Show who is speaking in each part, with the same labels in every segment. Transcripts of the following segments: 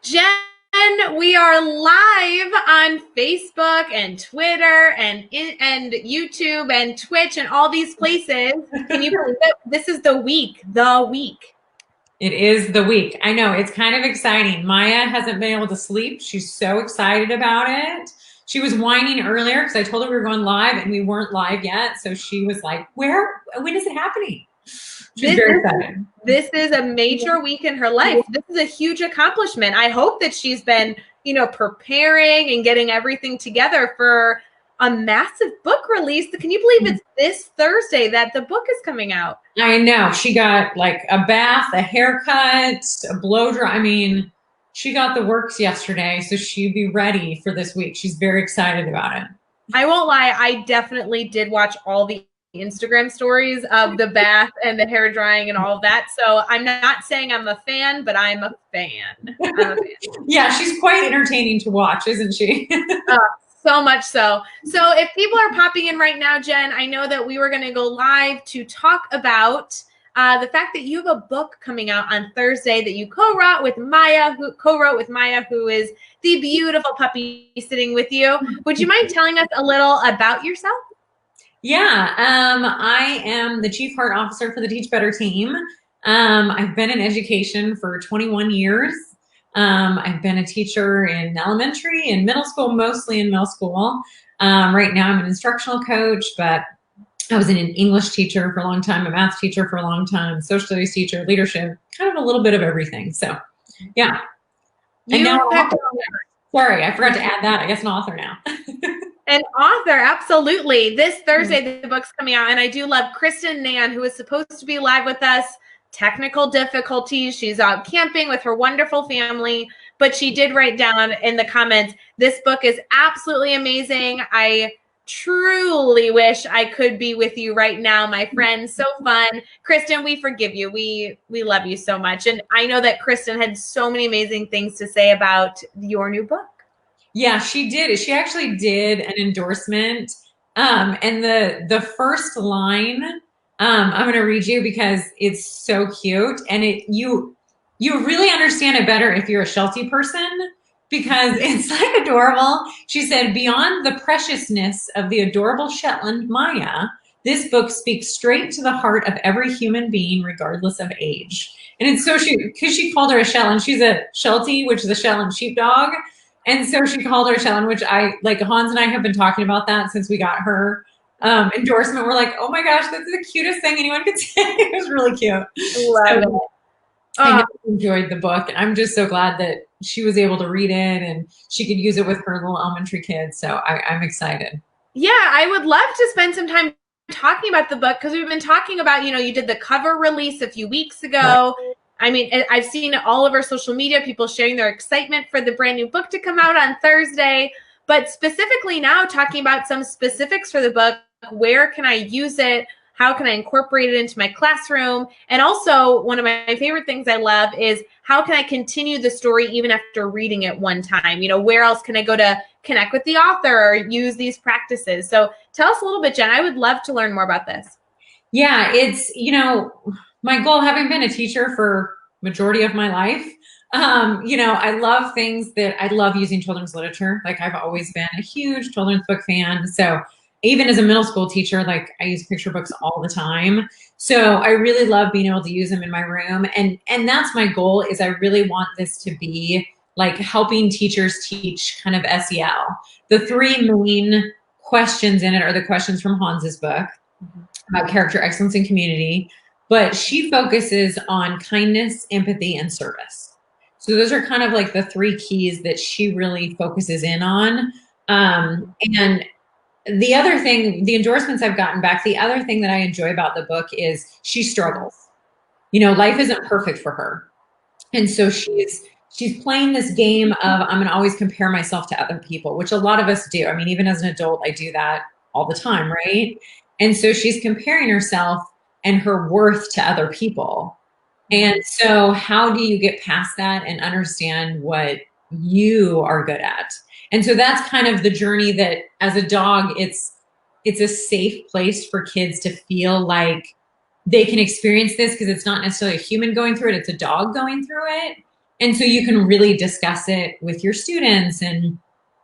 Speaker 1: Jen, we are live on Facebook and Twitter and YouTube and Twitch and all these places. Can you believe it? This is the week.
Speaker 2: It is the week. I know, it's kind of exciting. Maya hasn't been able to sleep. She's so excited about it. She was whining earlier because I told her we were going live and we weren't live yet. So she was like, when is it happening? She's very excited.
Speaker 1: This is a major week in her life. This is a huge accomplishment. I hope that she's been, preparing and getting everything together for a massive book release. Can you believe it's this Thursday that the book is coming out?
Speaker 2: I know. She got like a bath, a haircut, a blow dry. I mean, she got the works yesterday, so she'd be ready for this week. She's very excited about it.
Speaker 1: I won't lie. I definitely did watch all the Instagram stories of the bath and the hair drying and all of that. So I'm not saying I'm a fan, but I'm a fan.
Speaker 2: Yeah, she's quite entertaining to watch, isn't she?
Speaker 1: So much so. So if people are popping in right now, Jen, I know that we were going to go live to talk about the fact that you have a book coming out on Thursday that you co-wrote with Maya, who is the beautiful puppy sitting with you. Would you mind telling us a little about yourself?
Speaker 2: Yeah, I am the Chief Heart Officer for the Teach Better team. I've been in education for 21 years. I've been a teacher in elementary and middle school, mostly in middle school. Right now I'm an instructional coach, but I was an English teacher for a long time, a math teacher for a long time, social studies teacher, leadership, kind of a little bit of everything. So yeah. And now sorry, I forgot to add that. I guess an author now.
Speaker 1: An author, absolutely. This Thursday, the book's coming out, and I do love Kristen Nan, who is supposed to be live with us. Technical difficulties. She's out camping with her wonderful family, but she did write down in the comments, this book is absolutely amazing. I truly wish I could be with you right now, my friend. So fun. Kristen, we forgive you. We love you so much. And I know that Kristen had so many amazing things to say about your new book.
Speaker 2: Yeah, she did. She actually did an endorsement. And the first line, I'm going to read you because it's so cute. And you really understand it better if you're a Sheltie person because it's like adorable. She said, beyond the preciousness of the adorable Shetland Maya, this book speaks straight to the heart of every human being, regardless of age. And it's so because she called her a Shetland. She's a Sheltie, which is a Shetland sheepdog. And so she called her Shetland, which Hans and I have been talking about that since we got her endorsement. We're like, oh my gosh, that's the cutest thing anyone could say. It was really cute.
Speaker 1: Love it.
Speaker 2: I enjoyed the book. And I'm just so glad that she was able to read it and she could use it with her little elementary kids. So I'm excited.
Speaker 1: Yeah, I would love to spend some time talking about the book because we've been talking about, you did the cover release a few weeks ago. Right. I mean, I've seen all over social media, people sharing their excitement for the brand new book to come out on Thursday. But specifically now talking about some specifics for the book, where can I use it? How can I incorporate it into my classroom? And also, one of my favorite things I love is how can I continue the story even after reading it one time? Where else can I go to connect with the author or use these practices? So tell us a little bit, Jen. I would love to learn more about this.
Speaker 2: Yeah, it's, my goal, having been a teacher for majority of my life, I love things I love using children's literature. Like I've always been a huge children's book fan. So even as a middle school teacher, like I use picture books all the time. So I really love being able to use them in my room. And that's my goal is I really want this to be like helping teachers teach kind of SEL. The three main questions in it are the questions from Hans's book about character, excellence, and community. But she focuses on kindness, empathy, and service. So those are kind of like the three keys that she really focuses in on. And the other thing, the endorsements I've gotten back, the other thing that I enjoy about the book is she struggles. Life isn't perfect for her. And so she's playing this game of I'm going to always compare myself to other people, which a lot of us do. I mean, even as an adult, I do that all the time, right? And so she's comparing herself and her worth to other people. And so how do you get past that and understand what you are good at? And so that's kind of the journey that as a dog, it's a safe place for kids to feel like they can experience this because it's not necessarily a human going through it, it's a dog going through it. And so you can really discuss it with your students. And,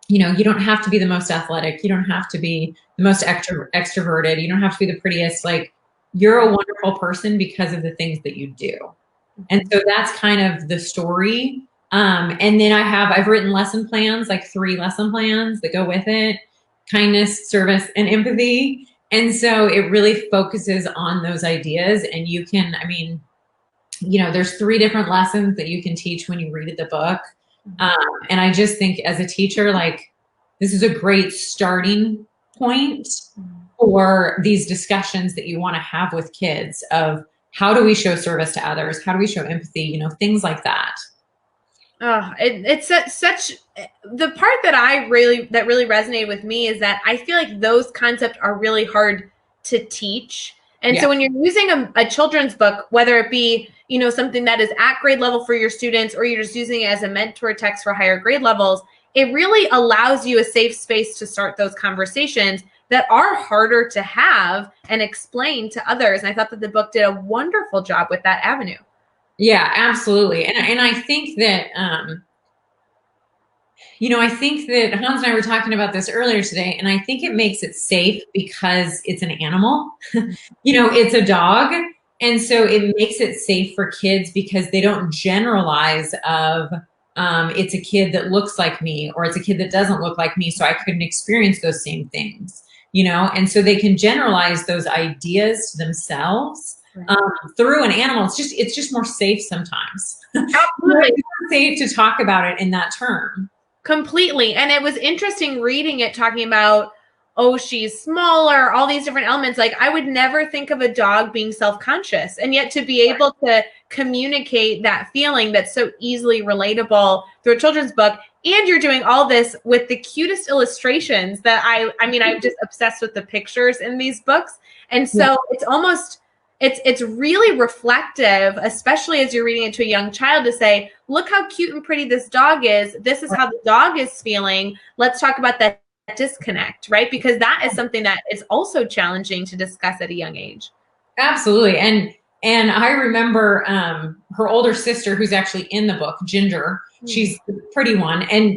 Speaker 2: you know, you don't have to be the most athletic. You don't have to be the most extroverted. You don't have to be the prettiest. Like, you're a wonderful person because of the things that you do. And so that's kind of the story. And then I've written lesson plans, like 3 lesson plans that go with it: kindness, service, and empathy. And so it really focuses on those ideas. And you can, I mean, you know, there's 3 different lessons that you can teach when you read the book. And I just think as a teacher, like, this is a great starting point for these discussions that you want to have with kids of how do we show service to others? How do we show empathy? You know, things like that.
Speaker 1: Oh, it's such the part that really resonated with me is that I feel like those concepts are really hard to teach. And so when you're using a children's book, whether it be, you know, something that is at grade level for your students, or you're just using it as a mentor text for higher grade levels, it really allows you a safe space to start those conversations that are harder to have and explain to others. And I thought that the book did a wonderful job with that avenue.
Speaker 2: Yeah, absolutely. And I think that, you know, I think that Hans and I were talking about this earlier today, and I think it makes it safe because it's an animal. You know, it's a dog. And so it makes it safe for kids because they don't generalize of, it's a kid that looks like me, or it's a kid that doesn't look like me, so I couldn't experience those same things, you know? And so they can generalize those ideas to themselves through an animal. It's just more safe sometimes.
Speaker 1: Absolutely.
Speaker 2: It's more safe to talk about it in that term.
Speaker 1: Completely. And it was interesting reading it, talking about, oh, she's smaller, all these different elements. Like, I would never think of a dog being self-conscious, and yet to be able to communicate that feeling that's so easily relatable through a children's book. And you're doing all this with the cutest illustrations that I mean, I'm just obsessed with the pictures in these books. And so it's almost, it's really reflective, especially as you're reading it to a young child, to say, look how cute and pretty this dog is. This is how the dog is feeling. Let's talk about that disconnect, right? Because that is something that is also challenging to discuss at a young age.
Speaker 2: Absolutely. And I remember her older sister, who's actually in the book, Ginger. She's the pretty one. And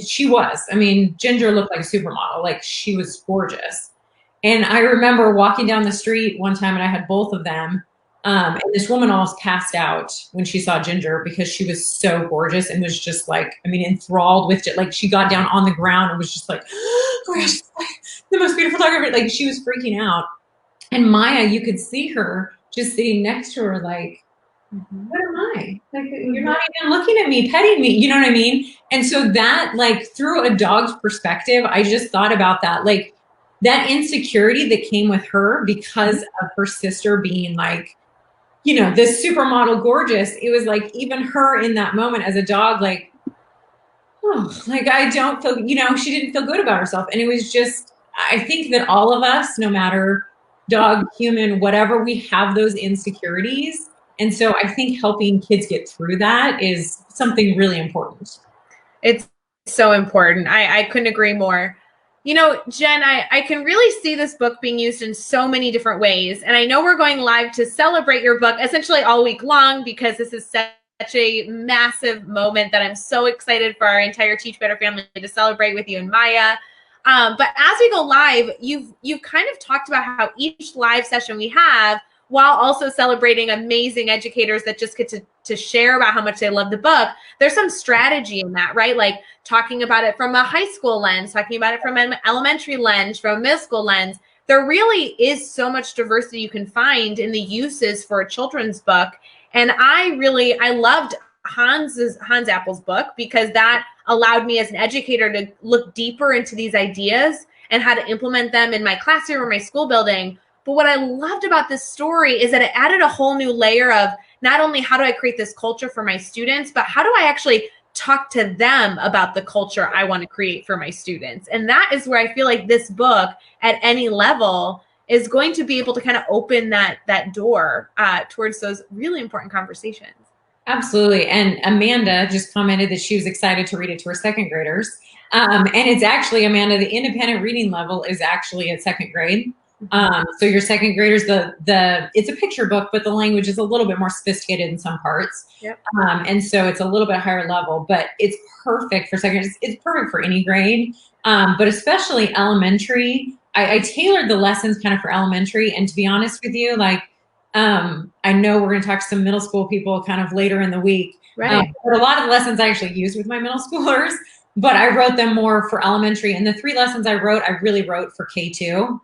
Speaker 2: I mean, Ginger looked like a supermodel. Like, she was gorgeous. And I remember walking down the street one time, and I had both of them. And this woman almost passed out when she saw Ginger because she was so gorgeous and was just like, I mean, enthralled with it. Like, she got down on the ground and was just like, oh my gosh, the most beautiful dog ever. Like, she was freaking out. And Maya, you could see her just sitting next to her, like, what am I? Like, you're not even looking at me, petting me. You know what I mean? And so that, like, through a dog's perspective, I just thought about that, like, that insecurity that came with her because of her sister being like, you know, this supermodel gorgeous. It was like, even her in that moment as a dog, like, oh, like, I don't feel, you know, she didn't feel good about herself. And it was just, I think that all of us, no matter dog, human, whatever, we have those insecurities. And so I think helping kids get through that is something really important.
Speaker 1: It's so important. I couldn't agree more. You know, Jen, I can really see this book being used in so many different ways. And I know we're going live to celebrate your book essentially all week long, because this is such a massive moment that I'm so excited for our entire Teach Better family to celebrate with you and Maya. But as we go live, you've kind of talked about how each live session we have, while also celebrating amazing educators that just get to share about how much they love the book, there's some strategy in that, right? Like talking about it from a high school lens, talking about it from an elementary lens, from a middle school lens. There really is so much diversity you can find in the uses for a children's book. And I loved Hans Appel's book, because that allowed me as an educator to look deeper into these ideas and how to implement them in my classroom or my school building. But what I loved about this story is that it added a whole new layer of not only how do I create this culture for my students, but how do I actually talk to them about the culture I want to create for my students? And that is where I feel like this book at any level is going to be able to kind of open that door towards those really important conversations.
Speaker 2: Absolutely. And Amanda just commented that she was excited to read it to her second graders. And it's actually, Amanda, the independent reading level is actually at second grade. So your second graders, it's a picture book, but the language is a little bit more sophisticated in some parts.
Speaker 1: Yep.
Speaker 2: And so it's a little bit higher level, but it's perfect for second. It's perfect for any grade, but especially elementary. I tailored the lessons kind of for elementary. And to be honest with you, like, I know we're going to talk to some middle school people kind of later in the week.
Speaker 1: Right.
Speaker 2: But a lot of the lessons I actually used with my middle schoolers, but I wrote them more for elementary. And the 3 lessons I really wrote for K2. So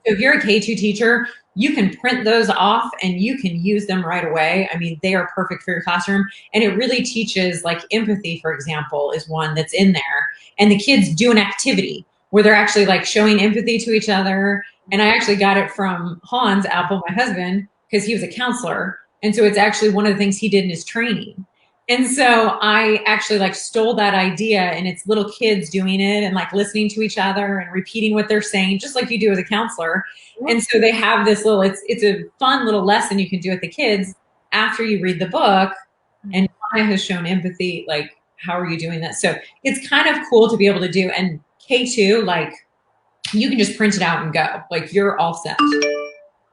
Speaker 2: if you're a K2 teacher, you can print those off and you can use them right away. I mean, they are perfect for your classroom. And it really teaches, like, empathy, for example, is one that's in there. And the kids do an activity where they're actually like showing empathy to each other. And I actually got it from Hans Appel, my husband, because he was a counselor. And so it's actually one of the things he did in his training. And so I actually like stole that idea, and it's little kids doing it and like listening to each other and repeating what they're saying, just like you do as a counselor. And so they have this little, it's a fun little lesson you can do with the kids after you read the book. And Maya has shown empathy. Like, how are you doing that? So it's kind of cool to be able to do. And K2, like, you can just print it out and go. Like, you're all set.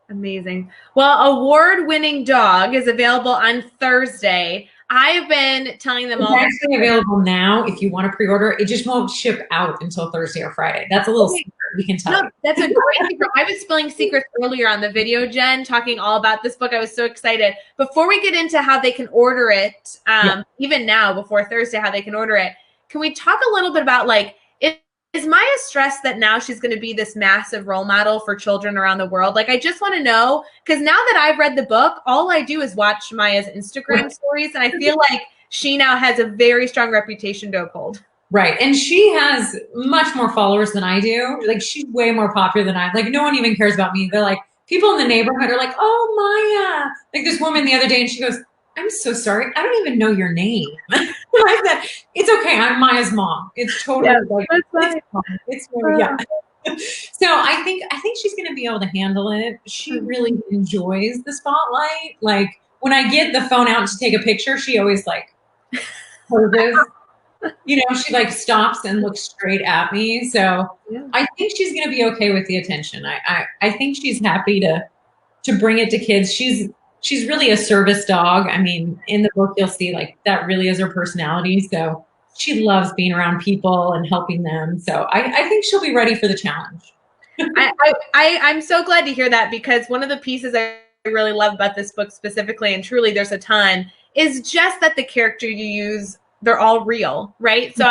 Speaker 1: Amazing. Well, Award-winning Dog is available on Thursday. I've been telling them
Speaker 2: it's
Speaker 1: all.
Speaker 2: It's actually available now if you want to pre-order. It just won't ship out until Thursday or Friday. That's a little secret we can tell you.
Speaker 1: That's a great secret. I was spilling secrets earlier on the video, Jen, talking all about this book. I was so excited. Before we get into how they can order it, even now, before Thursday, how they can order it, can we talk a little bit about, like, is Maya stressed that now she's going to be this massive role model for children around the world? Like, I just want to know, because now that I've read the book, all I do is watch Maya's Instagram stories, and I feel like she now has a very strong reputation to uphold.
Speaker 2: Right. And she has much more followers than I do. Like, she's way more popular than I am. Like, no one even cares about me. They're like, people in the neighborhood are like, oh, Maya. Like, this woman the other day, and she goes, I'm so sorry. I don't even know your name. I said, it's okay. I'm Maya's mom. It's totally it's yeah. So I think she's going to be able to handle it. She really enjoys the spotlight. Like, when I get the phone out to take a picture, she always like poses. You know, she like stops and looks straight at me. So I think she's going to be okay with the attention. I think she's happy to bring it to kids. She's really a service dog. I mean, in the book, you'll see like that really is her personality. So she loves being around people and helping them. So I think she'll be ready for the challenge.
Speaker 1: I'm so glad to hear that, because one of the pieces I really love about this book specifically, and truly there's a ton, is just that the character you use, they're all real, right? So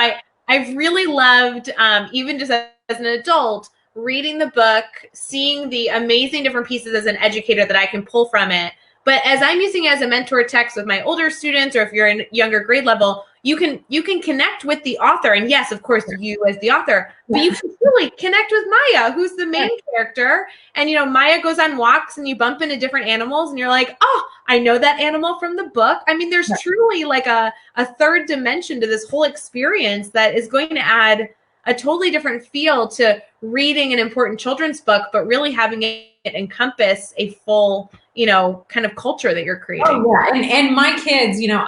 Speaker 1: I've really loved, even just as an adult, reading the book, seeing the amazing different pieces as an educator that I can pull from it. But as I'm using it as a mentor text with my older students, or if you're in younger grade level, you can connect with the author. And yes, of course, you as the author, but you can really connect with Maya, who's the main character. And, you know, Maya goes on walks and you bump into different animals and you're like, oh, I know that animal from the book. I mean, there's truly like a third dimension to this whole experience that is going to add a totally different feel to reading an important children's book, but really having it encompass a full, you know, kind of culture that you're creating.
Speaker 2: Oh, yeah. And my kids, you know,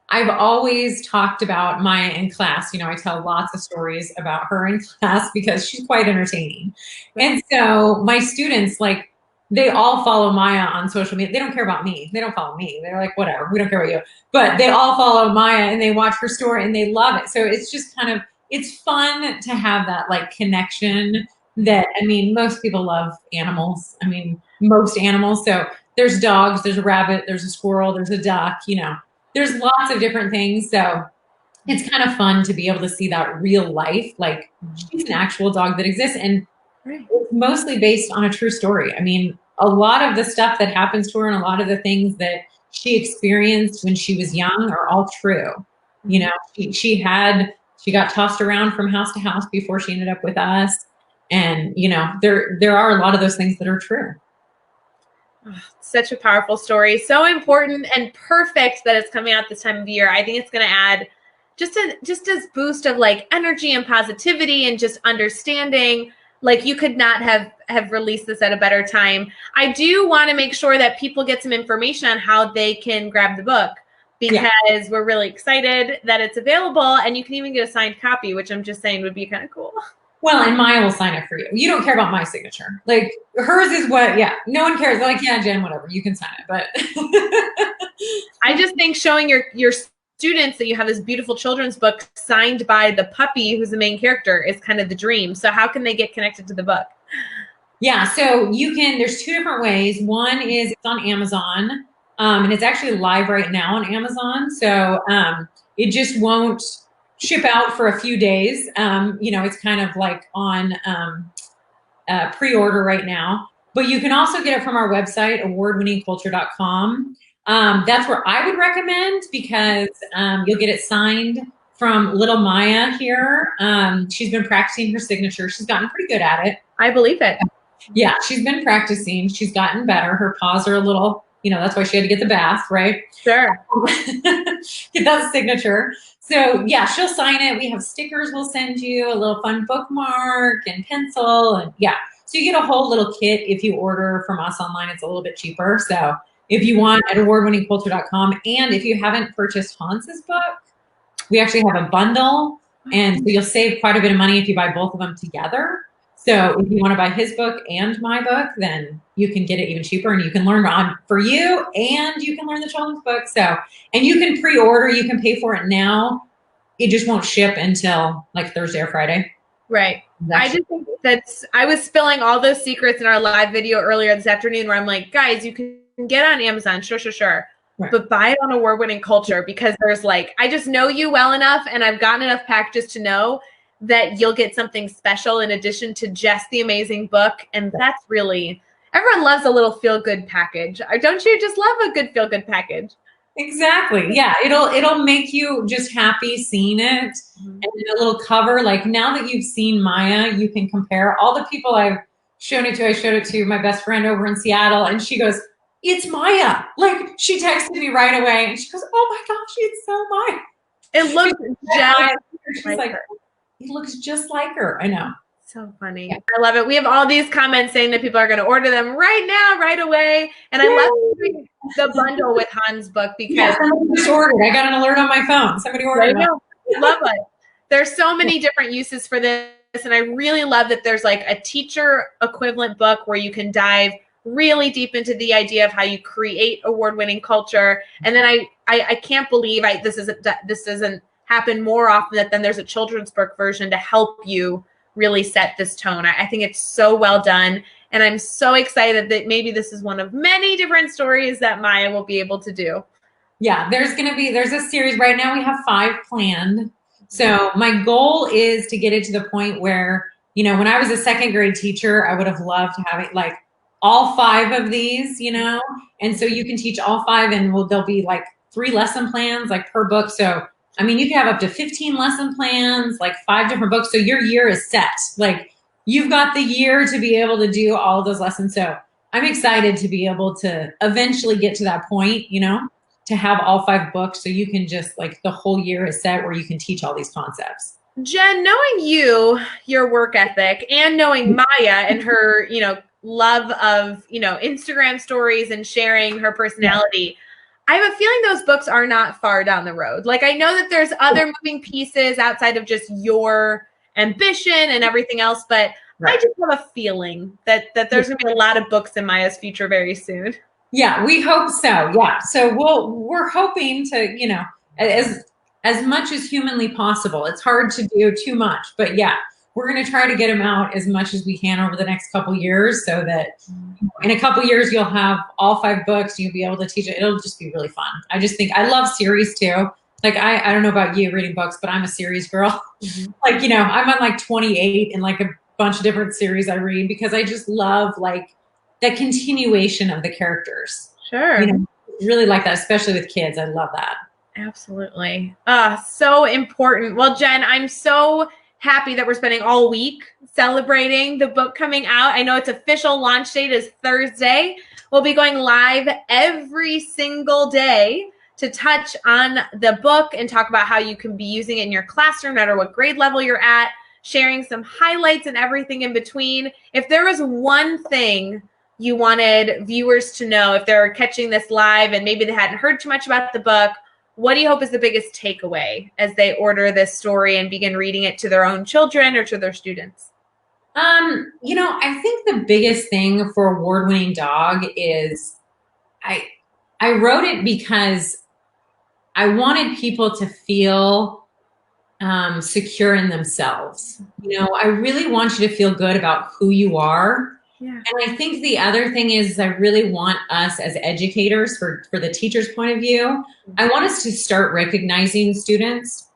Speaker 2: I've always talked about Maya in class. You know, I tell lots of stories about her in class because she's quite entertaining. And so my students, like, they all follow Maya on social media. They don't care about me. They don't follow me. They're like, whatever, we don't care about you. But they all follow Maya and they watch her story and they love it. So it's just kind of, it's fun to have that like connection that, I mean, most people love animals. I mean, most animals. So there's dogs, there's a rabbit, there's a squirrel, there's a duck, you know, there's lots of different things. So it's kind of fun to be able to see that real life. Like, she's an actual dog that exists, and it's mostly based on a true story. I mean, a lot of the stuff that happens to her and a lot of the things that she experienced when she was young are all true. You know, she got tossed around from house to house before she ended up with us. And, you know, there are a lot of those things that are true.
Speaker 1: Oh, such a powerful story. So important and perfect that it's coming out this time of year. I think it's going to add just this boost of like energy and positivity and just understanding. Like, you could not have released this at a better time. I do want to make sure that people get some information on how they can grab the book, because we're really excited that it's available, and you can even get a signed copy, which I'm just saying would be kind of cool.
Speaker 2: Well, and Maya will sign it for you. You don't care about my signature. Like hers is what, yeah, no one cares. They're like, yeah, Jen, whatever, you can sign it. But
Speaker 1: I just think showing your students that you have this beautiful children's book signed by the puppy who's the main character is kind of the dream. So how can they get connected to the book?
Speaker 2: yeah, so there's two different ways. One is it's on Amazon, and it's actually live right now on Amazon. So it just won't ship out for a few days. It's kind of like on pre-order right now. But you can also get it from our website, awardwinningculture.com. That's where I would recommend, because you'll get it signed from little Maya here. She's been practicing her signature. She's gotten pretty good at it.
Speaker 1: I believe it.
Speaker 2: Yeah, she's been practicing. She's gotten better. Her paws are a little, that's why she had to get the bath, right?
Speaker 1: Sure.
Speaker 2: Get that signature. So yeah, she'll sign it. We have stickers we'll send you, a little fun bookmark and pencil. And yeah, so you get a whole little kit if you order from us online. It's a little bit cheaper. So if you want, at awardwinningculture.com. And if you haven't purchased Hans's book, we actually have a bundle. And so you'll save quite a bit of money if you buy both of them together. So if you want to buy his book and my book, then you can get it even cheaper, and you can learn for you, and you can learn the children's book. So, and you can pre-order, you can pay for it now. It just won't ship until like Thursday or Friday.
Speaker 1: Right. I just think I was spilling all those secrets in our live video earlier this afternoon where I'm like, guys, you can get on Amazon. Sure. Right. But buy it on Award-Winning Culture, because there's I just know you well enough, and I've gotten enough packages to know that you'll get something special in addition to just the amazing book. And that's really, everyone loves a little feel-good package. Don't you just love a good feel-good package?
Speaker 2: Exactly. Yeah. It'll make you just happy seeing it. Mm-hmm. And a little cover, like now that you've seen Maya, you can compare all the people I've shown it to. I showed it to my best friend over in Seattle, and she goes, "It's Maya." Like, she texted me right away and she goes, "Oh my gosh, it's so Maya."
Speaker 1: It looks
Speaker 2: just like her. It looks just like her. I know.
Speaker 1: So funny. Yeah. I love it. We have all these comments saying that people are going to order them right now, right away. And I love the bundle with Hans' book, because
Speaker 2: somebody just ordered. I got an alert on my phone. Somebody ordered it.
Speaker 1: Love it. There's so many different uses for this. And I really love that there's like a teacher equivalent book where you can dive really deep into the idea of how you create award-winning culture. And then I can't believe this doesn't happen more often, that then there's a children's book version to help you really set this tone. I think it's so well done. And I'm so excited that maybe this is one of many different stories that Maya will be able to do.
Speaker 2: Yeah, there's a series right now. We have 5 planned. So my goal is to get it to the point where, when I was a second grade teacher, I would have loved to have it like all 5 of these, and so you can teach all 5, and there'll be like 3 lesson plans like per book. So I mean, you can have up to 15 lesson plans, like 5 different books. So your year is set. Like, you've got the year to be able to do all of those lessons. So I'm excited to be able to eventually get to that point, to have all 5 books. So you can just the whole year is set where you can teach all these concepts.
Speaker 1: Jen, knowing your work ethic, and knowing Maya and her, love of, Instagram stories and sharing her personality, I have a feeling those books are not far down the road. Like, I know that there's other moving pieces outside of just your ambition and everything else, but I just have a feeling that there's going to be a lot of books in Maya's future very soon.
Speaker 2: Yeah, we hope so. Yeah. So we're hoping to, as much as humanly possible. It's hard to do too much, but yeah, we're going to try to get them out as much as we can over the next couple years, so that in a couple years you'll have all 5 books. You'll be able to teach it. It'll just be really fun. I just think I love series too. Like, I don't know about you reading books, but I'm a series girl. Mm-hmm. I'm on like 28 in like a bunch of different series I read, because I just love like that continuation of the characters.
Speaker 1: Sure.
Speaker 2: Really like that, especially with kids. I love that.
Speaker 1: Absolutely. So important. Well, Jen, I'm so happy that we're spending all week celebrating the book coming out. I know its official launch date is Thursday. We'll be going live every single day to touch on the book and talk about how you can be using it in your classroom, no matter what grade level you're at, sharing some highlights and everything in between. If there was one thing you wanted viewers to know, if they're catching this live and maybe they hadn't heard too much about the book, what do you hope is the biggest takeaway as they order this story and begin reading it to their own children or to their students?
Speaker 2: I think the biggest thing for Award-Winning Dog is I wrote it because I wanted people to feel secure in themselves. I really want you to feel good about who you are. Yeah. And I think the other thing is I really want us as educators, for the teacher's point of view, I want us to start recognizing students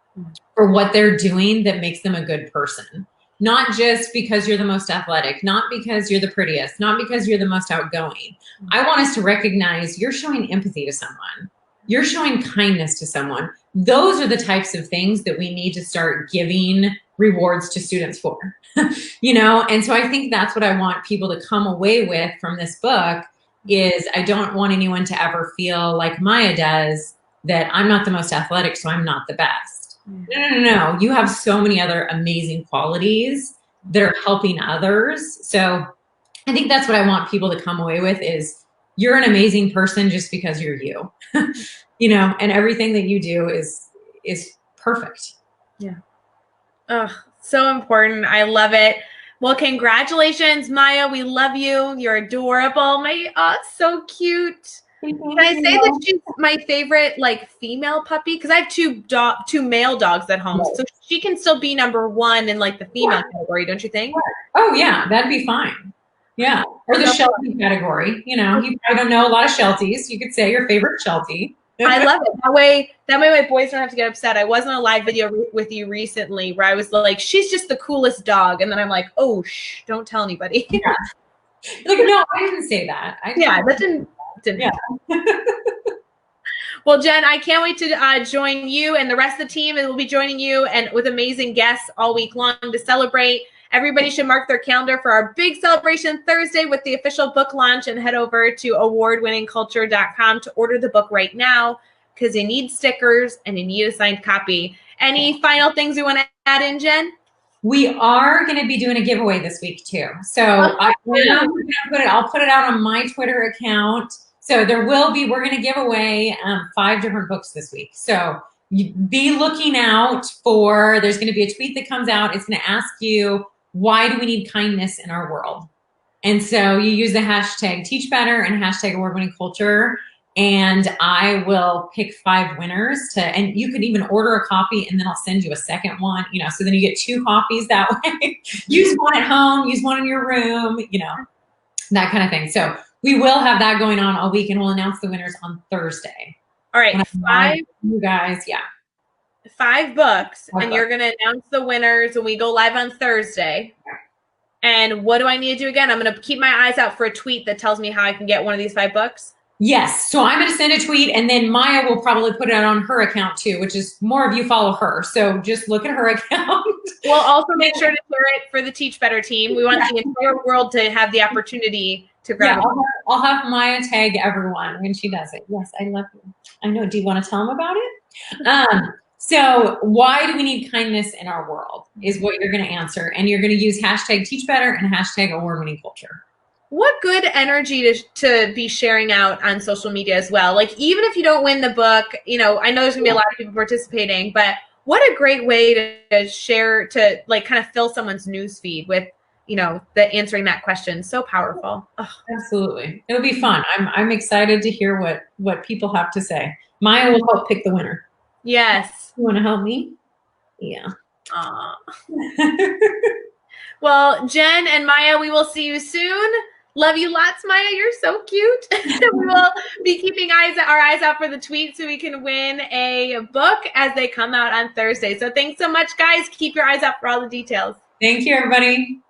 Speaker 2: for what they're doing that makes them a good person. Not just because you're the most athletic, not because you're the prettiest, not because you're the most outgoing. I want us to recognize you're showing empathy to someone. You're showing kindness to someone. Those are the types of things that we need to start giving rewards to students for, And so I think that's what I want people to come away with from this book is I don't want anyone to ever feel like Maya does, that I'm not the most athletic, so I'm not the best. No. You have so many other amazing qualities that are helping others. So I think that's what I want people to come away with is you're an amazing person just because you're you, and everything that you do is perfect.
Speaker 1: Yeah. Oh, so important. I love it. Well, congratulations, Maya. We love you. You're adorable. So cute. Can I say that she's my favorite, female puppy? Because I have two male dogs at home, so she can still be number one in the female category, don't you think?
Speaker 2: Oh yeah, that'd be fine. Yeah, or the Sheltie category. You probably don't know a lot of Shelties. You could say your favorite Sheltie.
Speaker 1: I love it. That way my boys don't have to get upset. I was on a live video with you recently where I was like, she's just the coolest dog, and then I'm like, oh, shh, don't tell anybody.
Speaker 2: Yeah. No, I didn't say that.
Speaker 1: That didn't. Yeah. Well, Jen, I can't wait to join you and the rest of the team, and we'll be joining you and with amazing guests all week long to celebrate. Everybody should mark their calendar for our big celebration Thursday with the official book launch, and head over to awardwinningculture.com to order the book right now because you need stickers and you need a signed copy. Any final things we want to add in, Jen?
Speaker 2: We are going to be doing a giveaway this week too. So I'll put it out on my Twitter account. So we're going to give away 5 different books this week. So be looking out there's going to be a tweet that comes out. It's going to ask you, why do we need kindness in our world? And so you use the hashtag #TeachBetter and hashtag award-winning culture. And I will pick 5 winners and you can even order a copy and then I'll send you a second one, so then you get 2 copies that way. Use one at home, use one in your room, that kind of thing. So we will have that going on all week and we'll announce the winners on Thursday.
Speaker 1: All right. 5,
Speaker 2: you guys. Yeah.
Speaker 1: 5 books. And you're going to announce the winners when we go live on Thursday. And what do I need to do again? I'm going to keep my eyes out for a tweet that tells me how I can get one of these 5 books.
Speaker 2: Yes. So I'm going to send a tweet and then Maya will probably put it out on her account too, which is more of you follow her. So just look at her account.
Speaker 1: We'll also make sure to share it for the Teach Better team. We want the entire world to have the opportunity to grab it.
Speaker 2: I'll have Maya tag everyone when she does it. Yes, I love you. I know. Do you want to tell them about it? So why do we need kindness in our world is what you're going to answer. And you're going to use hashtag #TeachBetter and hashtag award-winning culture.
Speaker 1: What good energy to be sharing out on social media as well. Even if you don't win the book, I know there's gonna be a lot of people participating, but what a great way to share, to kind of fill someone's news feed with, the answering that question. So powerful. Oh.
Speaker 2: Absolutely. It'll be fun. I'm excited to hear what people have to say. Maya will help pick the winner.
Speaker 1: Yes.
Speaker 2: You want to help me? Yeah.
Speaker 1: Well, Jen and Maya, we will see you soon. Love you lots, Maya. You're so cute. We will be keeping our eyes out for the tweet so we can win a book as they come out on Thursday. So thanks so much, guys. Keep your eyes out for all the details.
Speaker 2: Thank you, everybody.